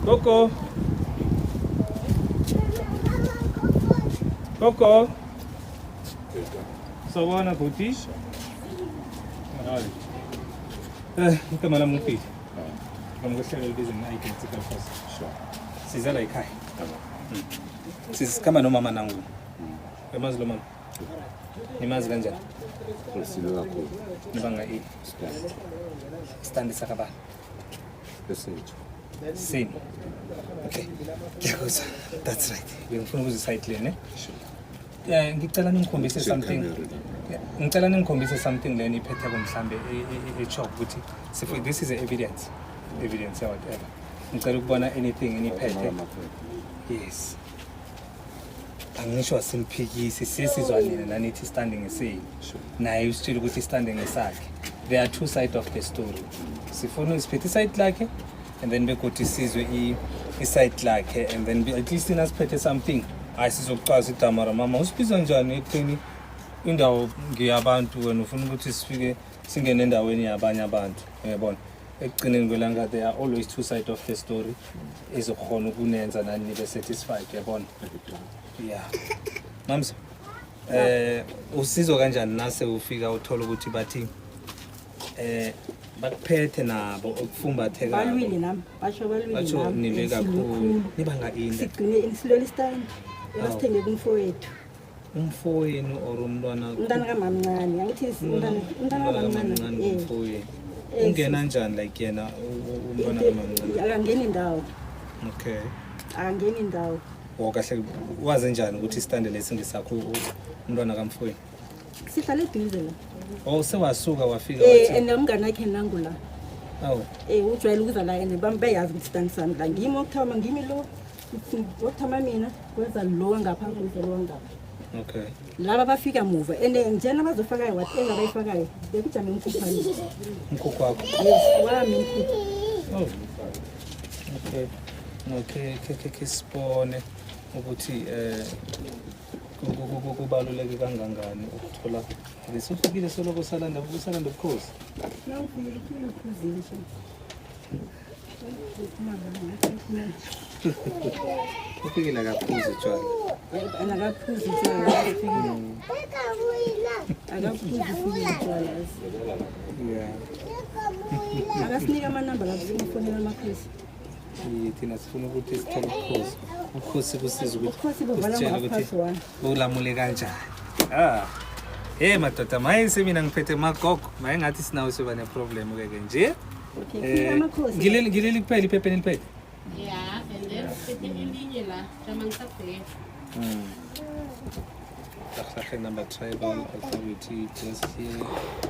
Coco. Coco. So wanna booty? Come on, Mupi. I'm going to share this in I can take first. Sure. Siza like hi. Sis kama no mama nangu. Emaz lo mama. Emaz ganja. Sila ko. Nibanga e. Stand sakaba. Same. Okay. That's right. We're going to site lane. Sure. Yeah, ngicela ningikhombise something. Ngicela ningikhombise something leni iphethe komhlambe e-shop ukuthi sifu this is evidence or whatever. Ngicela ukubona anything eniphethe. Yes. Angisho simphikisi sisizwanile nanithi standing say. Naye usitshela ukuthi standing esakhe. There are two sides of the story. Sifuna isiphethe side lakhe and then begothi sizwe i-side lakhe and then at least inasiphethe something. Ayisizokucaza idamara mama usibiza njani ekutheni indawo ngiyabantu wena ufuna ukuthi sifike singene endaweni yabanye abantu uyabona ekugcineni kwelanga there are always two sides of the story ezokhona ukunenza nani nibe satisfied uyabona yeah mams usizo kanjani nase ufika uthola ukuthi bathi bakuphethe nabo okufumbatheka balwini nami basho nibe kakhulu nibanga ini sigcine isiloli stand yasithenge kumfowethu umfowenu or umntwana kamamncane angithi umntwana kamamncane umfowenu ungena njani like yena umntwana kamamncane akangeni indawo okay akangeni indawo kahle waze njani ukuthi stand lesingisakho umntwana kamfowenu sihlale eduze la sewasuka wafika wathi and umngane wakhe nangu la ujwayele ukuza la and bambeyazi ukuthi stand sami la ngimi okuthoma ngimi lo ukuthoma mina kwenza lo ngapha kwenza lo ngapha okay laba bafika muva and njena bazofaka what engabayifakayo bekujame umkhuphani umkhukhu wakho wami umkhukhu okay sibone ukuthi kubaluleke kangangani ukuthola lesofikile soloko usalanda ubukhosi ufikile kaphuzi tshwala akaphuzi tshwala akasinika amanamba lapho sifonela amakhosi thina sifuna ukuthi sithole ukhosi kusiza ukuthi kuvala ngaphasi wami ulamule kanjani madoda maye semina ngiphethe magogo maye ngathi sinawo soba neproblem ke nje ngileli kuphela iphepha eliphethe yeah and then phethe elinye la jama ngisabheka number tribal authority just here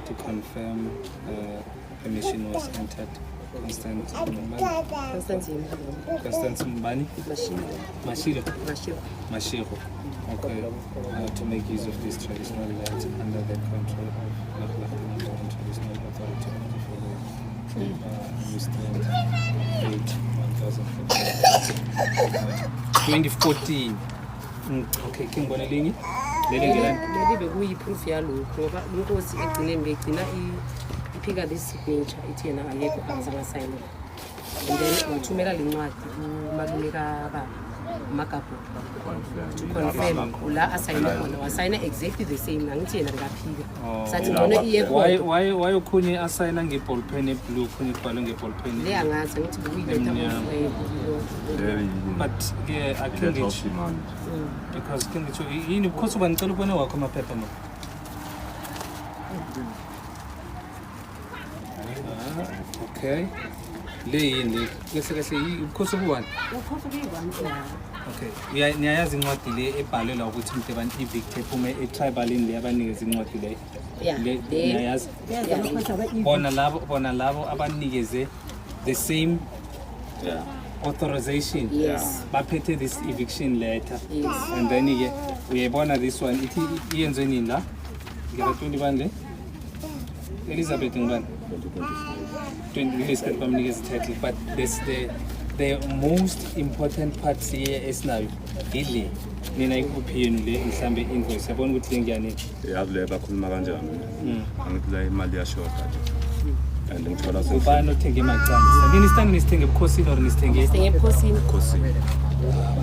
to confirm permission was entered. Constance Mbani? Mashiro. Okay. To make use of this traditional land under the control of traditional authority for 2014. Okay, kimbona lingi? Leli bekuyiproof yalokho ngoba inkosi egcine begcina iphika this signature ithi yena ayekho azange sign and then uthumela lencwadi kumaluleka baba Magabu to confirm la assign khona wasayina exactly the same nangithi yena ngaphika sathi ngone iyekho why ukhunye assigna ngeball pen eblue khunye ibhalwe ngeball pen le angazi ngithi bekuyileta but yeah I can get because can get yini because ubanicela ubone wakho amaphepha ma okay le yini bese kahle because ubani okay niyayazi incwadi le ebhalwe la ukuthi umuntu abantu i-victim ephume e-tribalini le abanikeza incwadi le niyayazi bona labo abanikeze the same authorization baphethe this eviction letter and then ke uyayibona this one ithi iyenzwe nini la ngeke bani le Elizabeth ngibani 20 years kan bamnikeza title but this the most important part here esinayo ile mina ikuphi yenu le mhlambe invoice yabona ukuthi ngiyani yazi le bakhuluma kanjani angithi la imali yashota and ngithola ubani othenge imacansi nini stand nisithenge ebukhosini or nisithenge sithenge ebukhosini sekhosini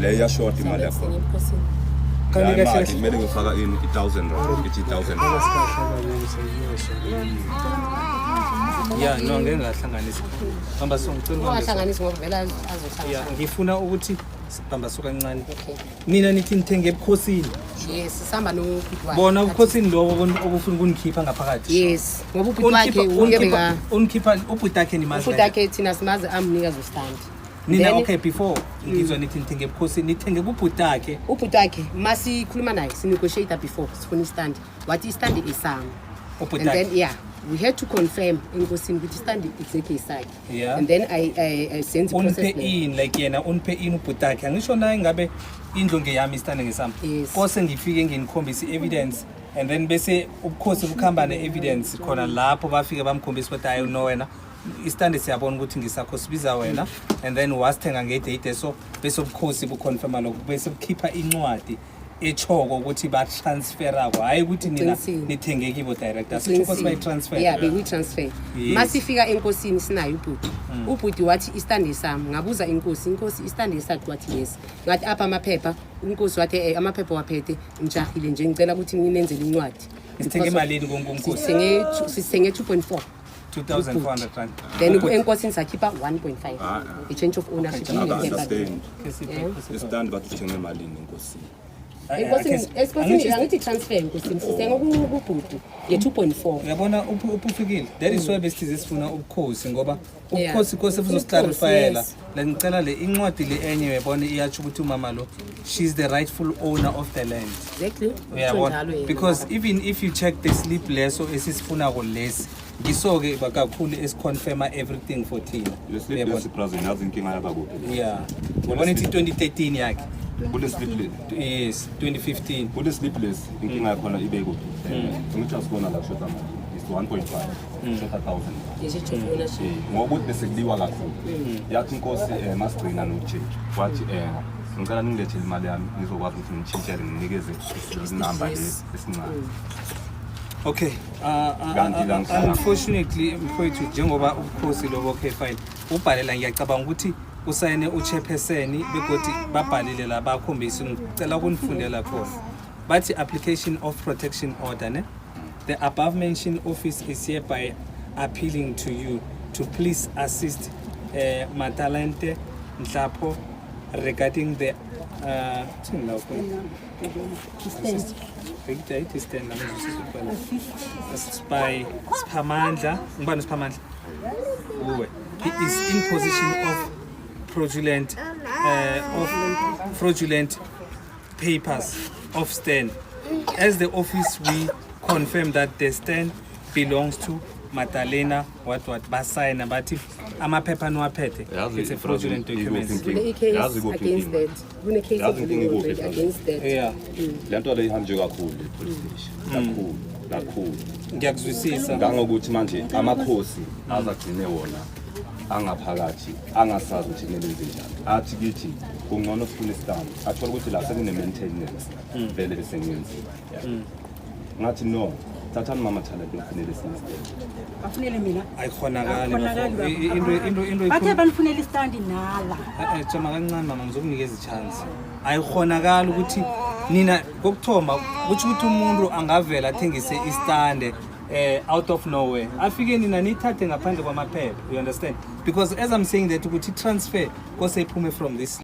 le iyashort imali yakho sithenge ebukhosini kanti imali kahle kumele ngifaka in 1000 rand ithi 1000 yeah no ngeke ngahlanganisa hamba songicela ungahlanganisi ngoba vele azohlangana yeah ngifuna ukuthi sihamba so kancane okay nina nithi nithenge ebukhosini yes sihamba nobhutwakhe bona ubukhosini lo obufuna ukunikhipha ngaphakathi yes ngoba ubhutwakhe uyebeka unikhipha ubhutakhe nimazi ubhutwakhe thina simazi amnika zostand nina okay before ngizwa nithi nithenge ebukhosini nithenge kubhutakhe ubhutwakhe masikhuluma naye sinegotiate before sifuna istand wathi istand isam and ubhutakhe then yeah we had to confirm enkosini ukuthi istand exactly isakhe Yeah. and then I sent the unphe process there. in like yena unphe in ubhutakhe angisho naye ngabe indlu ngeyami istande ngesami Yes. kose ngifike nginikhombisa i-evidence and then bese ubukhosi bukhamba ne-evidence khona lapho bafike bamkhombisa ukuthi hayi no wena istande siyabona ukuthi ngisakho sibiza wena and then wasithenga ngedate so bese ubukhosi buconfirma lokho bese bukhipha incwadi echoko ukuthi batransfera kwa hayi ukuthi nina Uqinisile. nithenge kibo direct asitsho ukuthi bayitransfer yeah beyi-transfer Yes. masifika enkosini sinayo ubhuti ubhuti wathi istandi sami ngabuza inkosi istandi esakhe wathi yes ngathi apha amaphepha inkosi wathi amaphepha waphethe ngijahile nje ngicela ukuthi nginenzele incwadi sithenge imalini konkomkhosi sithenge 2.4 2400 rand then enkosini sakhipha 1.5 a change of ownership understand Yeah. istand bathi uthenge emalini enkosini enkosini angithi transfer enkosini sithenge kubhuti ye-2.4 uyabona ufikile that is why besithize sifuna ubukhosi ngoba Yeah. ubukhosi kose Ubukhosi, buzosiclarifyela yes. le ngicela le incwadi le enye uyabona iyatsho ukuthi umama lo she's the rightful owner of the land exactly uyabona njalo yena. because even if you check the slip leso esisifunako lesi ngiso-ke kakhulu esiconfirma everything for thina leslip lesibrazil yazi inkinga yabakuphi yeah uyabona ithi 2013 yakhe kule slip le yes 2015 kule slip lesi inkinga yakhona ibe kuphi ngithi asibona la shota mali is 1.5 shota 1000 Yes, a change of ownership. ngokuthi bese kuliwa kakhulu yathi inkosi masigcina no-change wathi ngicela ningilethele imali yami ngizokwazi ukuthi ngitshintshele nginikeze isinamba le esincane okay Kanti la ngihlala. unfortunately mfowethu njengoba ubukhosi lobo okay fine ubhalela ngiyacabanga ukuthi usayine uchairperson begodi babhalile la bakhombisa ngicela ukunifundela khona bathi application of protection order ne the above mentioned office is hereby appealing to you to please assist Matalente Nhlapo regarding the by Spamandla ngibani Spamandla uwe he is in possession of fraudulent papers of stand as the office we confirm that the stand belongs to Madalena what basayina bathi amaphepha niwaphethe it's a fraudulent document Kune-case against that. Kune-case Yazi inkinga ikuphi, already against that. yeah le nto le ihambe kakhulu e-police station kakhulu ngiyakuzwisisa ngangokuthi manje amakhosi azagcine wona angaphakathi angasazi ukuthi kumele enze njani athi kithi kungcono sifune istand athola ukuthi la sekune-maintenance vele besengenziwa ngathi no thathani mama Talente ngifunele esinye bafunele mina ayikhonakali Ayikhonakali into bathe banifunela istandi nala jama kancane mama ngizokunikeza i-chance ayikhonakali ukuthi nina kokuthoma kutsho ukuthi umuntu angavela athengise istande out of nowhere afike nina niyithathe ngaphandle kwamaphepha you understand because as I'm saying that ukuthi transfer kose iphume from this